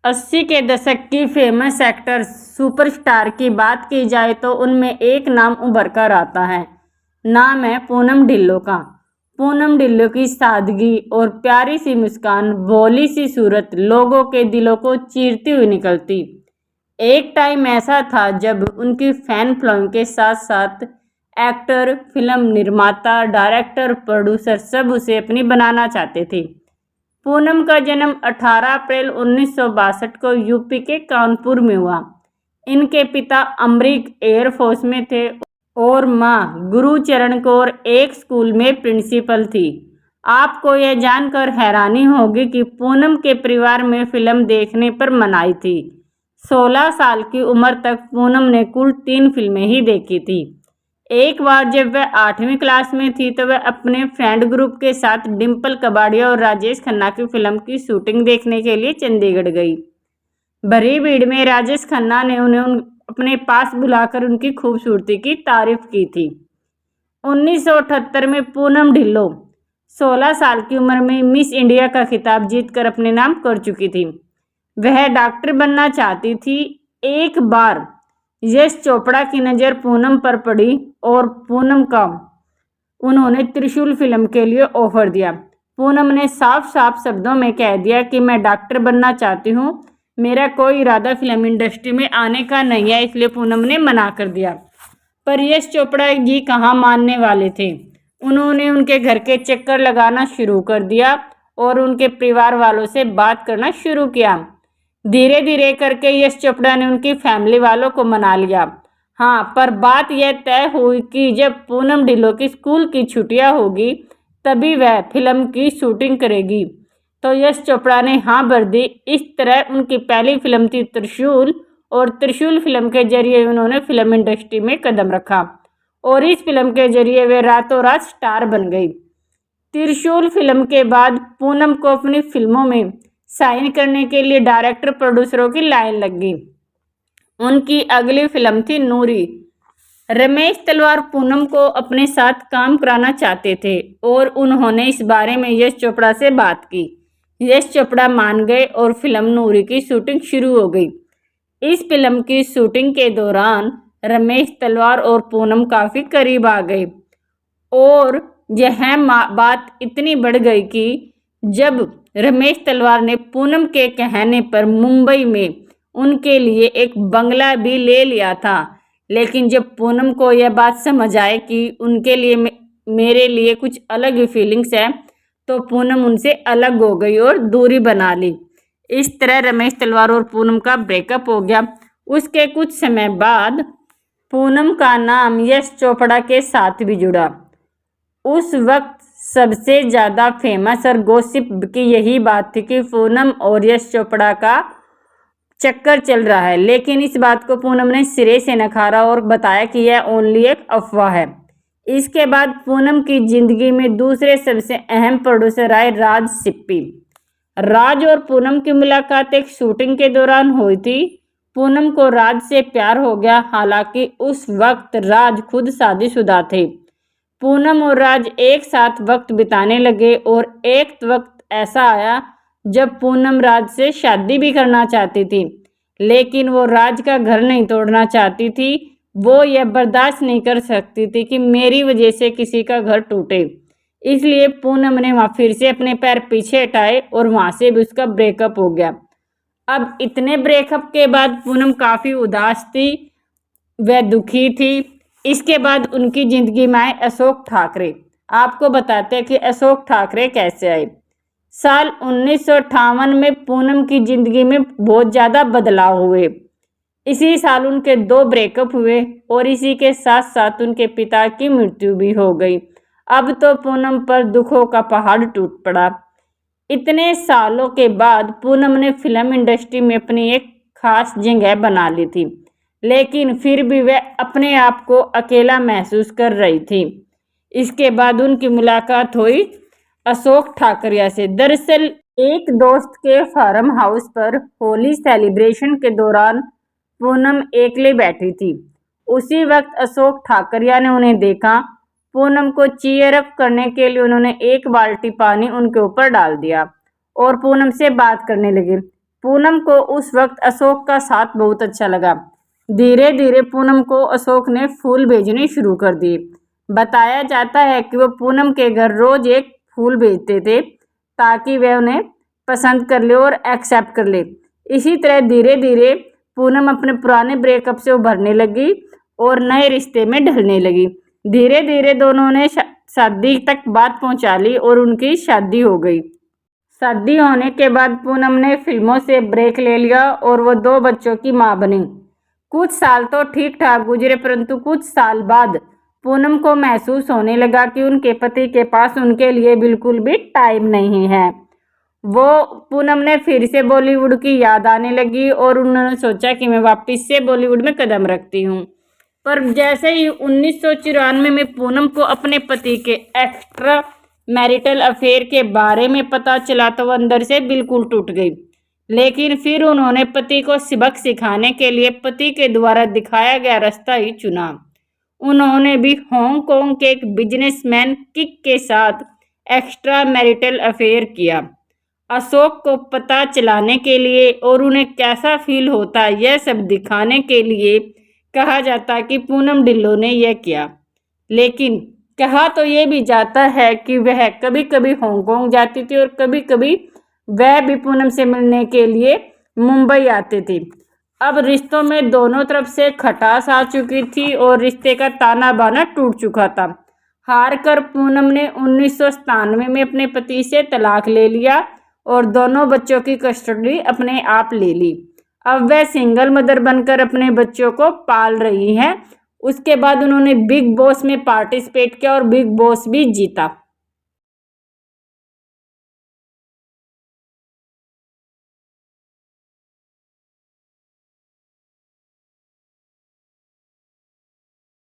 80 के दशक की फेमस एक्टर सुपरस्टार की बात की जाए तो उनमें एक नाम उभर कर आता है। नाम है पूनम ढिल्लों का। पूनम ढिल्लों की सादगी और प्यारी सी मुस्कान, भोली सी सूरत लोगों के दिलों को चीरती हुई निकलती। एक टाइम ऐसा था जब उनकी फैन फॉलोइंग के साथ साथ एक्टर, फिल्म निर्माता, डायरेक्टर, प्रोड्यूसर सब उसे अपनी बनाना चाहते थे। पूनम का जन्म 18 अप्रैल 1962 को यूपी के कानपुर में हुआ। इनके पिता अमरीक एयरफोर्स में थे और मां गुरुचरण कौर एक स्कूल में प्रिंसिपल थी। आपको यह जानकर हैरानी होगी कि पूनम के परिवार में फिल्म देखने पर मनाही थी। 16 साल की उम्र तक पूनम ने कुल 3 फिल्में ही देखी थी। एक बार जब वह 8वीं क्लास में थी तो वह अपने फ्रेंड ग्रुप के साथ डिम्पल कबाड़िया और राजेश खन्ना की फिल्म की शूटिंग देखने के लिए चंडीगढ़ गई। भरी भीड़ में राजेश खन्ना ने उन्हें अपने पास बुलाकर उनकी खूबसूरती की तारीफ की थी। 1978 में पूनम ढिल्लों 16 साल की उम्र में मिस इंडिया का खिताब जीतकर अपने नाम कर चुकी थी। वह डॉक्टर बनना चाहती थी। एक बार यश चोपड़ा की नज़र पूनम पर पड़ी और पूनम का उन्होंने त्रिशूल फिल्म के लिए ऑफर दिया। पूनम ने साफ साफ शब्दों में कह दिया कि मैं डॉक्टर बनना चाहती हूँ, मेरा कोई इरादा फिल्म इंडस्ट्री में आने का नहीं है, इसलिए पूनम ने मना कर दिया। पर यश चोपड़ा जी कहाँ मानने वाले थे। उन्होंने उनके घर के चक्कर लगाना शुरू कर दिया और उनके परिवार वालों से बात करना शुरू किया। धीरे धीरे करके यश चोपड़ा ने उनकी फैमिली वालों को मना लिया। हाँ, पर बात यह तय हुई कि जब पूनम ढिल्लों की स्कूल की छुट्टियां होगी तभी वह फिल्म की शूटिंग करेगी। तो यश चोपड़ा ने हाँ भर दी। इस तरह उनकी पहली फिल्म थी त्रिशूल और त्रिशूल फिल्म के जरिए उन्होंने फिल्म इंडस्ट्री में कदम रखा और इस फिल्म के जरिए वे रातों रात स्टार बन गई। त्रिशूल फिल्म के बाद पूनम को अपनी फिल्मों में साइन करने के लिए डायरेक्टर प्रोड्यूसरों की लाइन लग गई। उनकी अगली फिल्म थी नूरी। रमेश तलवार पूनम को अपने साथ काम कराना चाहते थे और उन्होंने इस बारे में यश चोपड़ा से बात की। यश चोपड़ा मान गए और फिल्म नूरी की शूटिंग शुरू हो गई। इस फिल्म की शूटिंग के दौरान रमेश तलवार और पूनम काफ़ी करीब आ गए और यह बात इतनी बढ़ गई कि जब रमेश तलवार ने पूनम के कहने पर मुंबई में उनके लिए एक बंगला भी ले लिया था, लेकिन जब पूनम को यह बात समझ आए कि उनके लिए मेरे लिए कुछ अलग ही फीलिंग्स है तो पूनम उनसे अलग हो गई और दूरी बना ली। इस तरह रमेश तलवार और पूनम का ब्रेकअप हो गया। उसके कुछ समय बाद पूनम का नाम यश चोपड़ा के साथ भी जुड़ा। उस वक्त सबसे ज़्यादा फेमस और गॉसिप की यही बात थी कि पूनम और यश चोपड़ा का चक्कर चल रहा है, लेकिन इस बात को पूनम ने सिरे से नकारा और बताया कि यह ओनली एक अफवाह है। इसके बाद पूनम की जिंदगी में दूसरे सबसे अहम प्रोड्यूसर आए राज सिप्पी। राज और पूनम की मुलाकात एक शूटिंग के दौरान हुई थी। पूनम को राज से प्यार हो गया, हालांकि उस वक्त राज खुद शादीशुदा थे। पूनम और राज एक साथ वक्त बिताने लगे और एक वक्त ऐसा आया जब पूनम राज से शादी भी करना चाहती थी, लेकिन वो राज का घर नहीं तोड़ना चाहती थी। वो यह बर्दाश्त नहीं कर सकती थी कि मेरी वजह से किसी का घर टूटे। इसलिए पूनम ने वहाँ फिर से अपने पैर पीछे हटाए और वहाँ से भी उसका ब्रेकअप हो गया। अब इतने ब्रेकअप के बाद पूनम काफ़ी उदास थी, वह दुखी थी। इसके बाद उनकी ज़िंदगी में आए अशोक ठाकरे। आपको बताते हैं कि अशोक ठाकरे कैसे आए। साल 1958 में पूनम की ज़िंदगी में बहुत ज़्यादा बदलाव हुए। इसी साल उनके 2 ब्रेकअप हुए और इसी के साथ साथ उनके पिता की मृत्यु भी हो गई। अब तो पूनम पर दुखों का पहाड़ टूट पड़ा। इतने सालों के बाद पूनम ने फिल्म इंडस्ट्री में अपनी एक खास जगह बना ली थी, लेकिन फिर भी वह अपने आप को अकेला महसूस कर रही थी। इसके बाद उनकी मुलाकात हुई अशोक ठाकरिया से। दरअसल एक दोस्त के फार्म हाउस पर होली सेलिब्रेशन के दौरान पूनम अकेले बैठी थी। उसी वक्त अशोक ठाकरिया ने उन्हें देखा। पूनम को चीयर अप करने के लिए उन्होंने 1 बाल्टी पानी उनके ऊपर डाल दिया और पूनम से बात करने लगे। पूनम को उस वक्त अशोक का साथ बहुत अच्छा लगा। धीरे धीरे पूनम को अशोक ने फूल भेजने शुरू कर दिए। बताया जाता है कि वो पूनम के घर रोज एक फूल भेजते थे ताकि वह उन्हें पसंद कर ले और एक्सेप्ट कर ले। इसी तरह धीरे धीरे पूनम अपने पुराने ब्रेकअप से उभरने लगी और नए रिश्ते में ढलने लगी। धीरे धीरे दोनों ने शादी तक बात पहुंचा ली और उनकी शादी हो गई। शादी होने के बाद पूनम ने फिल्मों से ब्रेक ले लिया और वो 2 बच्चों की मां बनी। कुछ साल तो ठीक ठाक गुजरे, परंतु कुछ साल बाद पूनम को महसूस होने लगा कि उनके पति के पास उनके लिए बिल्कुल भी टाइम नहीं है। वो पूनम ने फिर से बॉलीवुड की याद आने लगी और उन्होंने सोचा कि मैं वापस से बॉलीवुड में कदम रखती हूँ। पर जैसे ही 1994 में पूनम को अपने पति के एक्स्ट्रा मैरिटल अफेयर के बारे में पता चला तो वो अंदर से बिल्कुल टूट गई। लेकिन फिर उन्होंने पति को सबक सिखाने के लिए पति के द्वारा दिखाया गया रास्ता ही चुना। उन्होंने भी हांगकांग के एक बिजनेसमैन किक के साथ एक्स्ट्रा मैरिटल अफेयर किया। अशोक को पता चलाने के लिए और उन्हें कैसा फील होता है यह सब दिखाने के लिए कहा जाता कि पूनम ढिल्लों ने यह किया। लेकिन कहा तो ये भी जाता है कि वह कभी कभी हांगकांग जाती थी और कभी कभी वह भी पूनम से मिलने के लिए मुंबई आते थे। अब रिश्तों में दोनों तरफ से खटास आ चुकी थी और रिश्ते का ताना बाना टूट चुका था। हार कर पूनम ने 1997 में अपने पति से तलाक ले लिया और दोनों बच्चों की कस्टडी अपने आप ले ली। अब वह सिंगल मदर बनकर अपने बच्चों को पाल रही हैं। उसके बाद उन्होंने बिग बॉस में पार्टिसिपेट किया और बिग बॉस भी जीता।